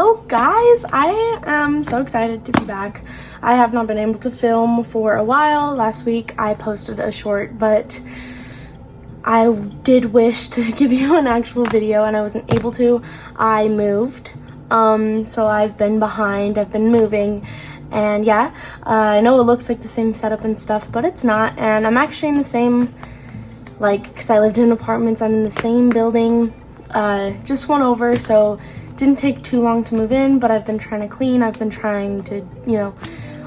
Hello guys, I am so excited to be back. I have not been able to film for a while. Last week I posted a short, but I did wish to give you an actual video and I wasn't able to. I moved, so I've been behind, I've been moving, and yeah, I know it looks like the same setup and stuff, but it's not. And I'm actually in the same, because I lived in apartments, I'm in the same building, just one over, so didn't take too long to move in, but I've been trying to clean. I've been trying to,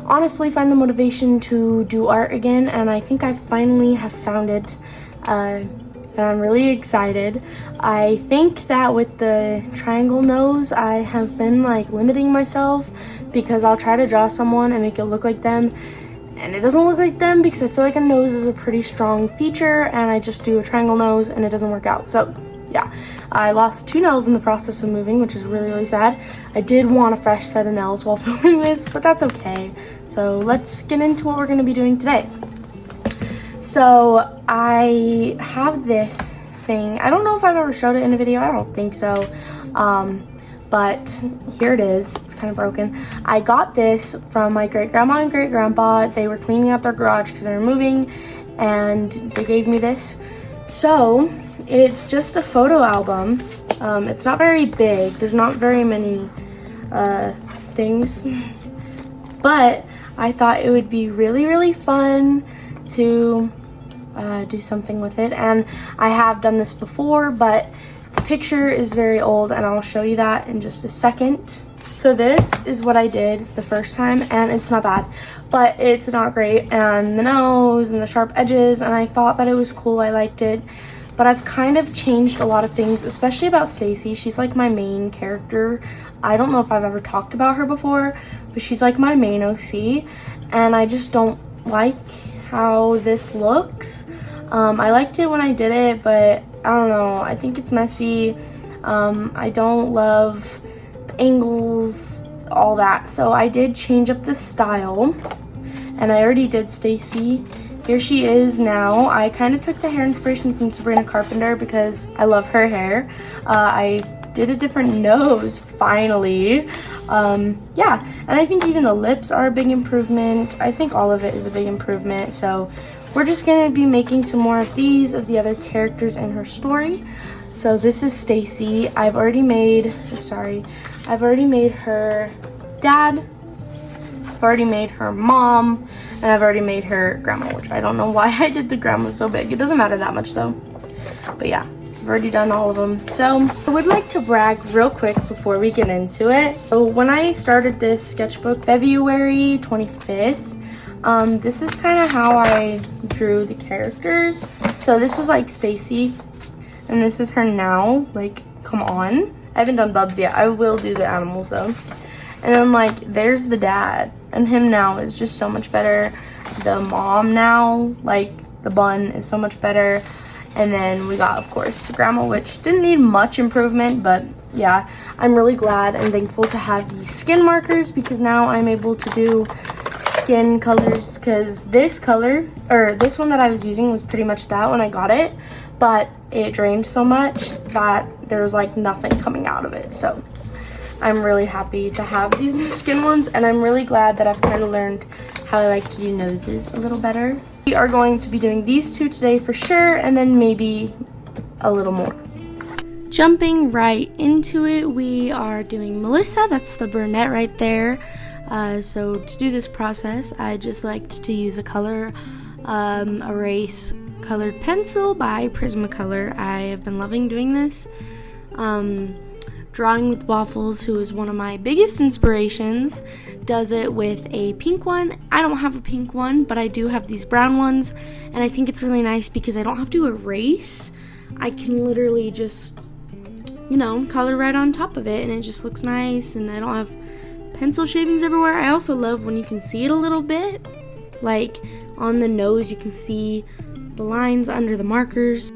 honestly find the motivation to do art again, and I think I finally have found it, and I'm really excited. I think that with the triangle nose, I have been limiting myself because I'll try to draw someone and make it look like them, and it doesn't look like them because I feel like a nose is a pretty strong feature, and I just do a triangle nose and it doesn't work out. So yeah, I lost 2 nails in the process of moving, which is really, really sad. I did want a fresh set of nails while filming this, but that's okay. So let's get into what we're going to be doing today. So I have this thing. I don't know if I've ever showed it in a video. I don't think so. But here it is. It's kind of broken. I got this from my great-grandma and great-grandpa. They were cleaning out their garage because they were moving, and they gave me this. So it's just a photo album. It's not very big. There's not very many things, but I thought it would be really, really fun to do something with it. And I have done this before, but the picture is very old, and I'll show you that in just a second. So this is what I did the first time, and it's not bad, but it's not great. And the nose and the sharp edges, and I thought that it was cool. I liked it. But I've kind of changed a lot of things, especially about Stacy. She's like my main character. I don't know if I've ever talked about her before, but she's like my main OC, and I just don't like how this looks. I liked it when I did it, but I don't know. I think it's messy. I don't love the angles, all that. So I did change up the style, and I already did Stacy. Here she is now. I kind of took the hair inspiration from Sabrina Carpenter because I love her hair. I did a different nose, finally. Yeah, and I think even the lips are a big improvement. I think all of it is a big improvement. So we're just gonna be making some more of these, of the other characters in her story. So this is Stacy. I've already made her dad. I've already made her mom, and I've already made her grandma, which I don't know why I did the grandma so big. It doesn't matter that much though. But yeah, I've already done all of them. So I would like to brag real quick before we get into it. So when I started this sketchbook February 25th, this is kind of how I drew the characters. So this was Stacy, and this is her now. Come on. I haven't done Bubs yet. I will do the animals though. And then there's the dad, and him now is just so much better. The mom now, the bun is so much better. And then we got, of course, the grandma, which didn't need much improvement, but yeah, I'm really glad and thankful to have these skin markers because now I'm able to do skin colors, because this color, or this one that I was using was pretty much that when I got it, but it drained so much that there was nothing coming out of it. So I'm really happy to have these new skin ones, and I'm really glad that I've kind of learned how I like to do noses a little better. We are going to be doing these two today for sure, and then maybe a little more. Jumping right into it, we are doing Melissa. That's the brunette right there. So to do this process, I just liked to use a color erase colored pencil by Prismacolor. I have been loving doing this. Drawing with Waffles, who is one of my biggest inspirations, does it with a pink one. I don't have a pink one, but I do have these brown ones, and I think it's really nice because I don't have to erase. I can literally just, color right on top of it, and it just looks nice, and I don't have pencil shavings everywhere. I also love when you can see it a little bit, on the nose you can see the lines under the markers.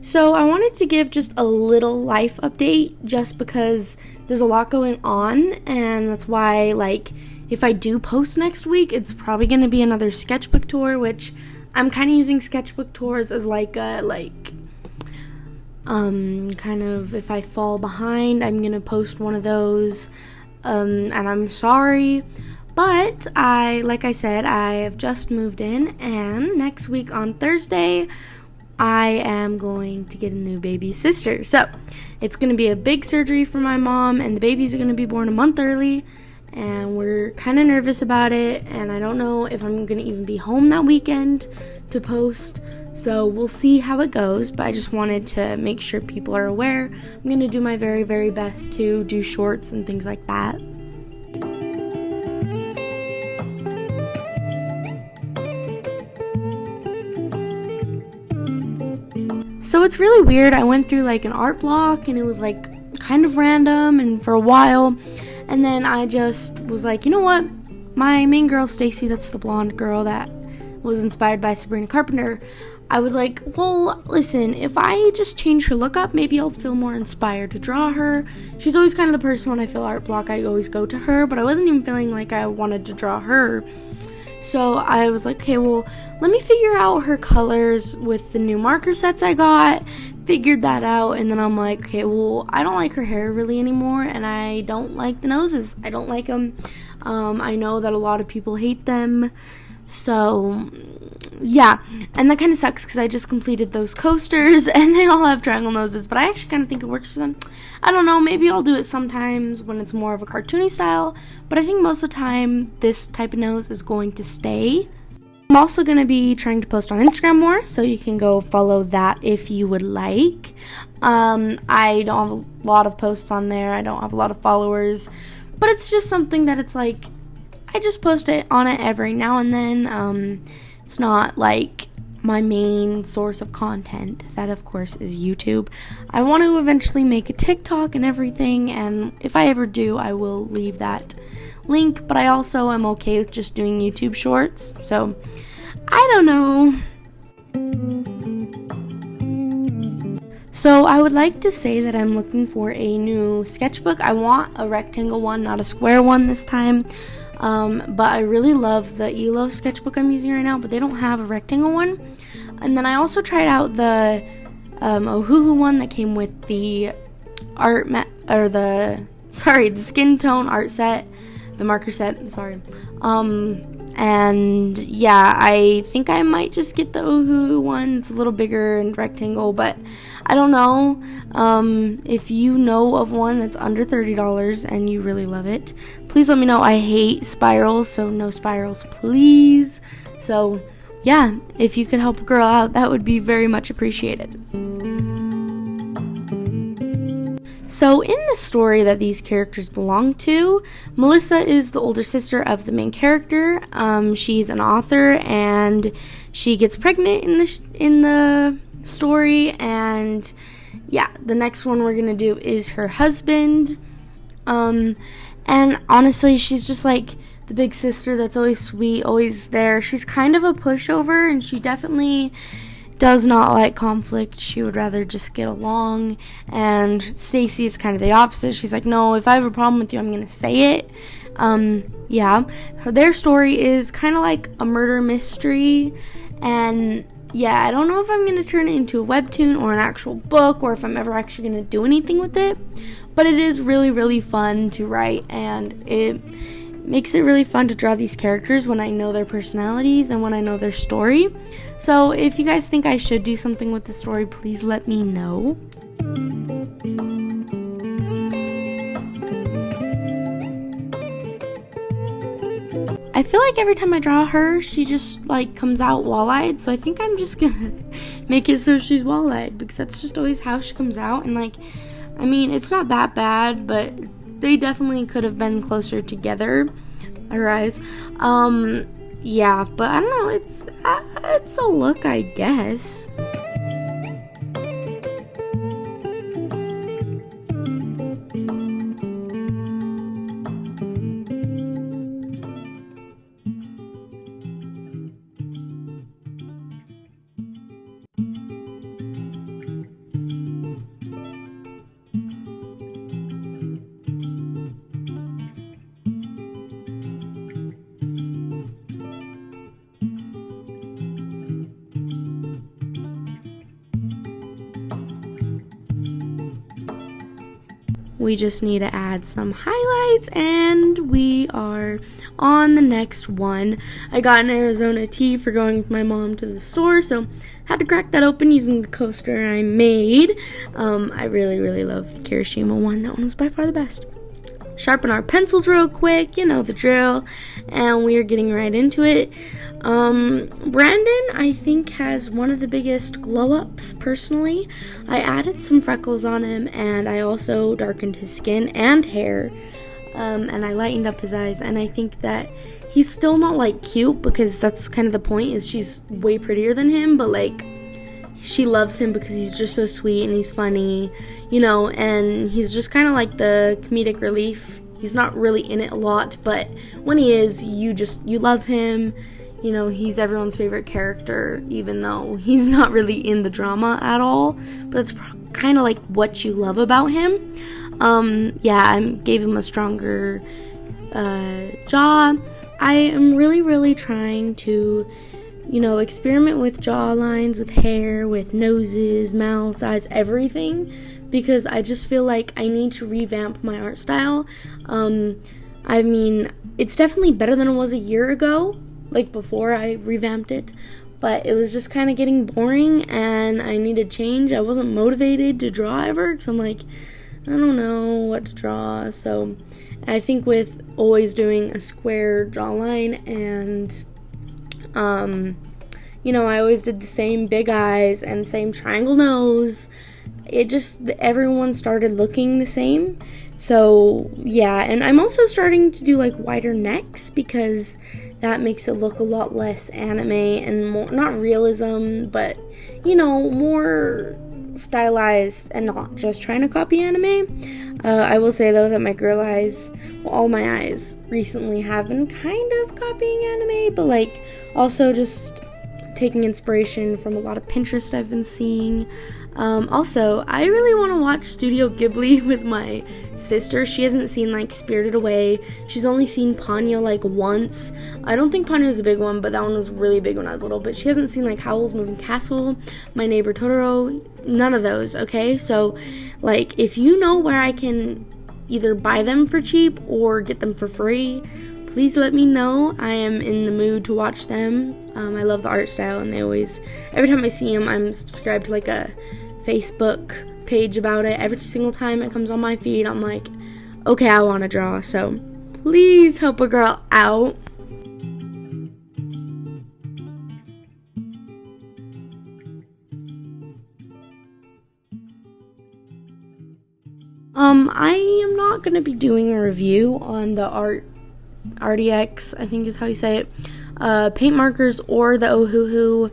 So I wanted to give just a little life update just because there's a lot going on, and that's why if I do post next week, it's probably going to be another sketchbook tour, which I'm kind of using sketchbook tours as Kind of if I fall behind, I'm gonna post one of those, and I'm sorry, but like I said, I have just moved in, and next week on Thursday I am going to get a new baby sister. So it's going to be a big surgery for my mom, and the baby's going to be born a month early, and we're kind of nervous about it, and I don't know if I'm going to even be home that weekend to post. So we'll see how it goes, but I just wanted to make sure people are aware. I'm going to do my very, very best to do shorts and things like that. So it's really weird. I went through like an art block, and it was like kind of random and for a while, and then I just was like, you know what, my main girl Stacy, that's the blonde girl that was inspired by Sabrina Carpenter, I was like, well, listen, if I just change her look up, maybe I'll feel more inspired to draw her. She's always kind of the person when I feel art block, I always go to her, but I wasn't even feeling like I wanted to draw her. So I was like, okay, well, let me figure out her colors with the new marker sets I got. Figured that out, and then I'm like, okay, well, I don't like her hair really anymore, and I don't like the noses. I don't like them. I know that a lot of people hate them. So, yeah, and that kind of sucks because I just completed those coasters, and they all have triangle noses, but I actually kind of think it works for them. I don't know, maybe I'll do it sometimes when it's more of a cartoony style, but I think most of the time this type of nose is going to stay. I'm also going to be trying to post on Instagram more, so you can go follow that if you would like. I don't have a lot of posts on there, I don't have a lot of followers, but it's just something that it's like, I just post it on it every now and then. It's not like my main source of content. That, of course, is YouTube. I want to eventually make a TikTok and everything, and if I ever do, I will leave that link, but I also am okay with just doing YouTube shorts, so I don't know. So I would like to say that I'm looking for a new sketchbook. I want a rectangle one, not a square one this time. But I really love the ELO sketchbook I'm using right now, but they don't have a rectangle one. And then I also tried out the Ohuhu one that came with the the skin tone art set, the marker set, sorry. And yeah, I think I might just get the Ohuhu one. It's a little bigger and rectangle, but I don't know. If you know of one that's under $30 and you really love it, please let me know. I hate spirals, so no spirals, please. So yeah, if you could help a girl out, that would be very much appreciated. So in the story that these characters belong to, Melissa is the older sister of the main character. She's an author, and she gets pregnant in the story, and yeah, the next one we're gonna do is her husband. And honestly, she's just like the big sister that's always sweet, always there. She's kind of a pushover, and she definitely does not like conflict. She would rather just get along. And Stacy is kind of the opposite. She's like, no, if I have a problem with you, I'm gonna say it. Yeah, their story is kind of like a murder mystery, and yeah, I don't know if I'm gonna turn it into a webtoon or an actual book, or if I'm ever actually gonna do anything with it, but it is really, really fun to write, and it makes it really fun to draw these characters when I know their personalities and when I know their story. So if you guys think I should do something with the story, please let me know. I feel like every time I draw her, she just like comes out wall-eyed, so I think I'm just gonna make it so she's wall-eyed, because that's just always how she comes out. And like, I mean, it's not that bad, but they definitely could have been closer together, her eyes. Yeah, but I don't know, it's a look, I guess. We just need to add some highlights, and we are on the next one. I got an Arizona tea for going with my mom to the store, so had to crack that open using the coaster I made. I really love the Kirishima one. That one was by far the best. Sharpen our pencils real quick, you know the drill, and we are getting right into it. Brandon, I think, has one of the biggest glow-ups, personally. I added some freckles on him, and I also darkened his skin and hair, and I lightened up his eyes, and I think that he's still not, like, cute, because that's kind of the point, is she's way prettier than him, but, like, she loves him because he's just so sweet, and he's funny, you know, and he's just kind of like the comedic relief. He's not really in it a lot, but when he is, you love him. You know, he's everyone's favorite character, even though he's not really in the drama at all. But it's kind of like what you love about him. I gave him a stronger jaw. I am really trying to, you know, experiment with jaw lines, with hair, with noses, mouths, eyes, everything. Because I just feel like I need to revamp my art style. I mean, it's definitely better than it was a year ago, like before I revamped it, but it was just kind of getting boring, and I needed change. I wasn't motivated to draw ever, because I'm like, I don't know what to draw. So I think with always doing a square jawline, and you know, I always did the same big eyes and same triangle nose, it just, everyone started looking the same. So yeah, and I'm also starting to do like wider necks, because that makes it look a lot less anime and more, not realism, but, you know, more stylized and not just trying to copy anime. I will say though that my girl eyes, well, all my eyes recently have been kind of copying anime, but like also just taking inspiration from a lot of Pinterest I've been seeing. Also, I really want to watch Studio Ghibli with my sister. She hasn't seen, like, Spirited Away. She's only seen Ponyo, like, once. I don't think Ponyo was a big one, but that one was really big when I was little. But she hasn't seen, like, Howl's Moving Castle, My Neighbor Totoro, none of those, okay? So, like, if you know where I can either buy them for cheap or get them for free, please let me know. I am in the mood to watch them. I love the art style, and they always, every time I see them, I'm subscribed to, like, a Facebook page about it. Every single time it comes on my feed, I'm like, okay, I want to draw. So please help a girl out. I am not going to be doing a review on the RDX, I think is how you say it, paint markers, or the Ohuhu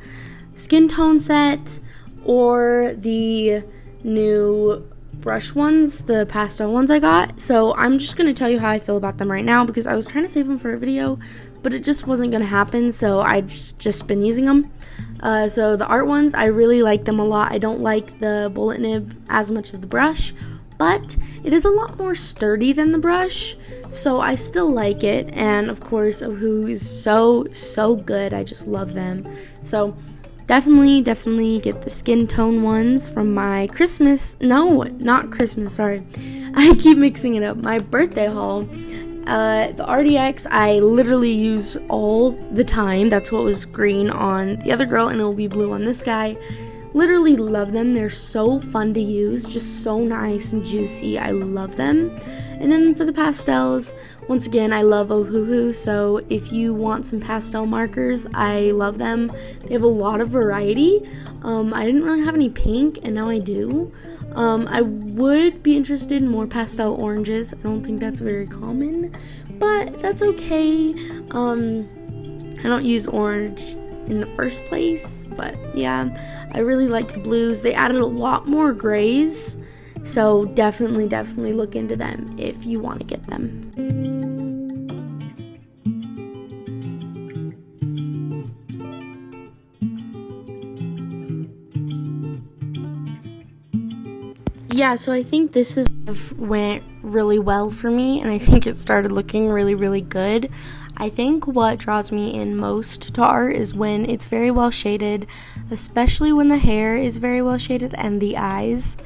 skin tone set, or the new brush ones, the pastel ones I got. So I'm just going to tell you how I feel about them right now, because I was trying to save them for a video, but it just wasn't going to happen, so I've just been using them. So the art ones, I really like them a lot. I don't like the bullet nib as much as the brush, but it is a lot more sturdy than the brush, so I still like it. And of course, Ohuhu is so good. I just love them. So definitely get the skin tone ones from my Christmas, no, not Christmas, sorry, I keep mixing it up, my birthday haul. The RDX I literally use all the time. That's what was green on the other girl, and it will be blue on this guy. Literally love them. They're so fun to use, just so nice and juicy. I love them. And then for the pastels, once again, I love Ohuhu, so if you want some pastel markers, I love them. They have a lot of variety. I didn't really have any pink, and now I do. I would be interested in more pastel oranges. I don't think that's very common, but that's okay. I don't use orange in the first place, but yeah, I really like the blues. They added a lot more grays, so definitely look into them if you want to get them. Yeah, so I think this went really well for me, and I think it started looking really good. I think what draws me in most to art is when it's very well shaded, especially when the hair is very well shaded and the eyes.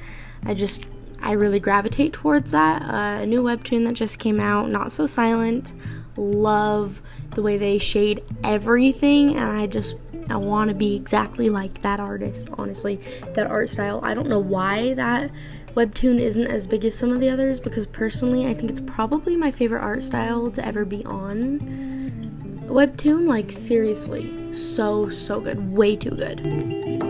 I really gravitate towards that. A new webtoon that just came out, Not So Silent. Love the way they shade everything, and I want to be exactly like that artist, honestly, that art style. I don't know why that webtoon isn't as big as some of the others, because personally I think it's probably my favorite art style to ever be on webtoon. Like, seriously, so good, way too good.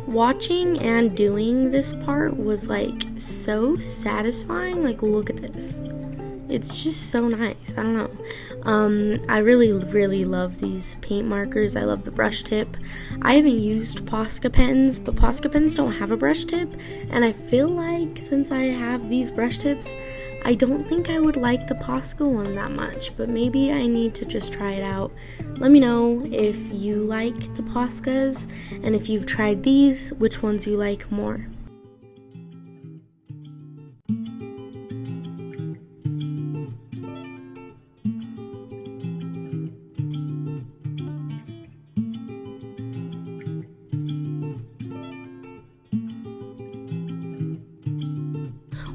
Watching and doing this part was like so satisfying. Like, look at this. It's just so nice. I don't know. I really love these paint markers. I love the brush tip. I haven't used Posca pens, but Posca pens don't have a brush tip, and I feel like since I have these brush tips, I don't think I would like the Posca one that much, but maybe I need to just try it out. Let me know if you like the Poscas, and if you've tried these, which ones you like more.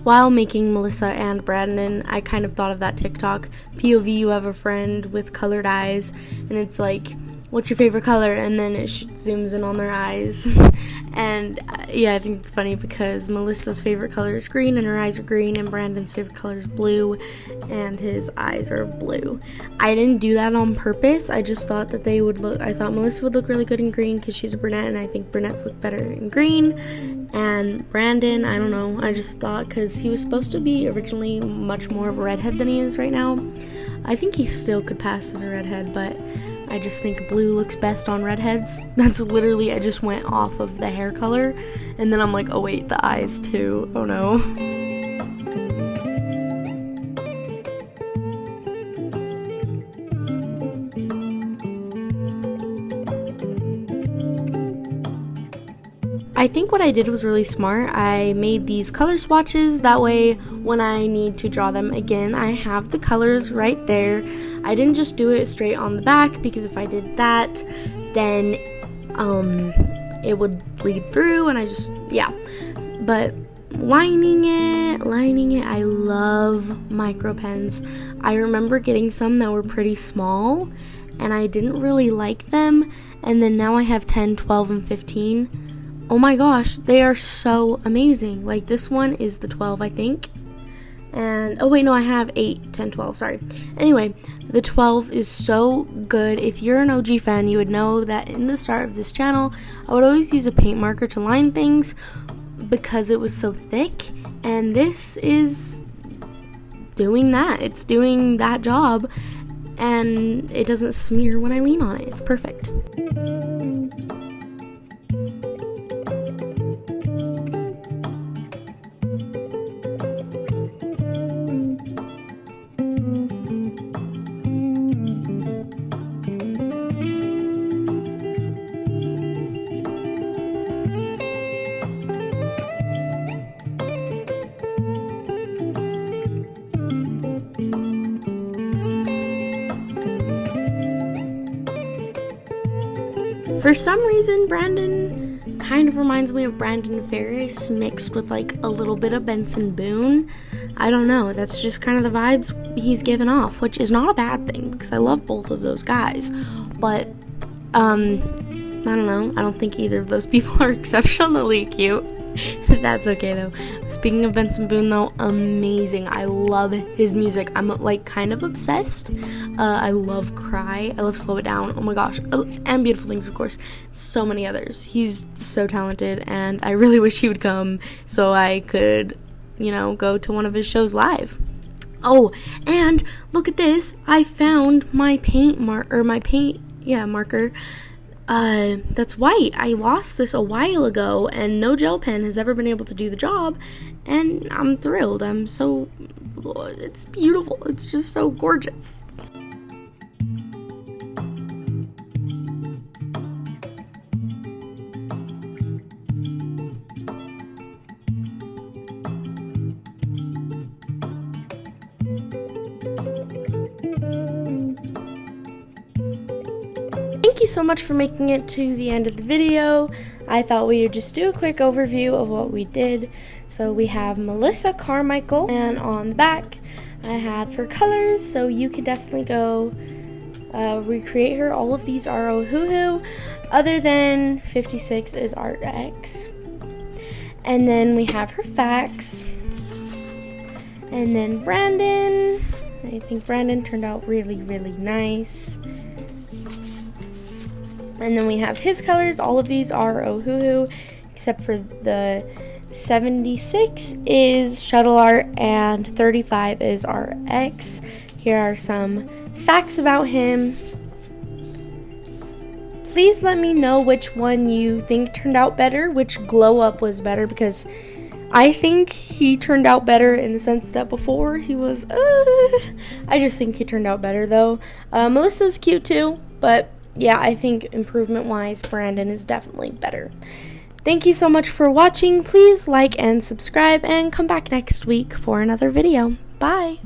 While making Melissa and Brandon, I kind of thought of that TikTok, POV, you have a friend with colored eyes, and it's like, what's your favorite color? And then it zooms in on their eyes. And yeah, I think it's funny because Melissa's favorite color is green and her eyes are green, and Brandon's favorite color is blue and his eyes are blue. I didn't do that on purpose. I just thought that I thought Melissa would look really good in green because she's a brunette, and I think brunettes look better in green. And Brandon, I don't know, I just thought, because he was supposed to be originally much more of a redhead than he is right now. I think he still could pass as a redhead, but I just think blue looks best on redheads. That's literally, I just went off of the hair color, and then I'm like, oh wait, the eyes too, oh no. I think what I did was really smart. I made these color swatches, that way when I need to draw them again, I have the colors right there. I didn't just do it straight on the back, because if I did that, then it would bleed through, and yeah. But lining it, I love micro pens. I remember getting some that were pretty small, and I didn't really like them, and then now I have 10, 12, and 15. Oh my gosh, they are so amazing. Like, this one is the 12, I think. And, oh wait, no, I have 8, 10, 12, sorry. Anyway, the 12 is so good. If you're an OG fan, you would know that in the start of this channel, I would always use a paint marker to line things because it was so thick. And this is doing that. It's doing that job. And it doesn't smear when I lean on it. It's perfect. For some reason, Brandon kind of reminds me of Brandon Ferris mixed with like a little bit of Benson Boone. I don't know, that's just kind of the vibes he's given off, which is not a bad thing because I love both of those guys. But, I don't know, I don't think either of those people are exceptionally cute. That's okay though. Speaking of Benson Boone though, amazing. I love his music. I'm like kind of obsessed. I love Cry. I love Slow It Down. Oh my gosh. And Beautiful Things, of course. So many others. He's so talented, and I really wish he would come so I could, go to one of his shows live. Oh, and look at this. I found my marker. That's white. I lost this a while ago, and no gel pen has ever been able to do the job, and I'm thrilled. It's beautiful. It's just so gorgeous. thank you so much for making it to the end of the video. I thought we would just do a quick overview of what we did. So we have Melissa Carmichael, and on the back I have her colors, so you can definitely go recreate her. All of these are Ohuhu, other than 56 is ArtX. And then we have her facts. And then Brandon. I think Brandon turned out really, really nice. And then we have his colors. All of these are Ohuhu, except for the 76 is Shuttle Art and 35 is ArtX. Here are some facts about him. Please let me know which one you think turned out better, which glow up was better, because I think he turned out better in the sense that before he was, I just think he turned out better though. Melissa's cute too, but yeah, I think improvement-wise, Brandon is definitely better. Thank you so much for watching. Please like and subscribe and come back next week for another video. Bye!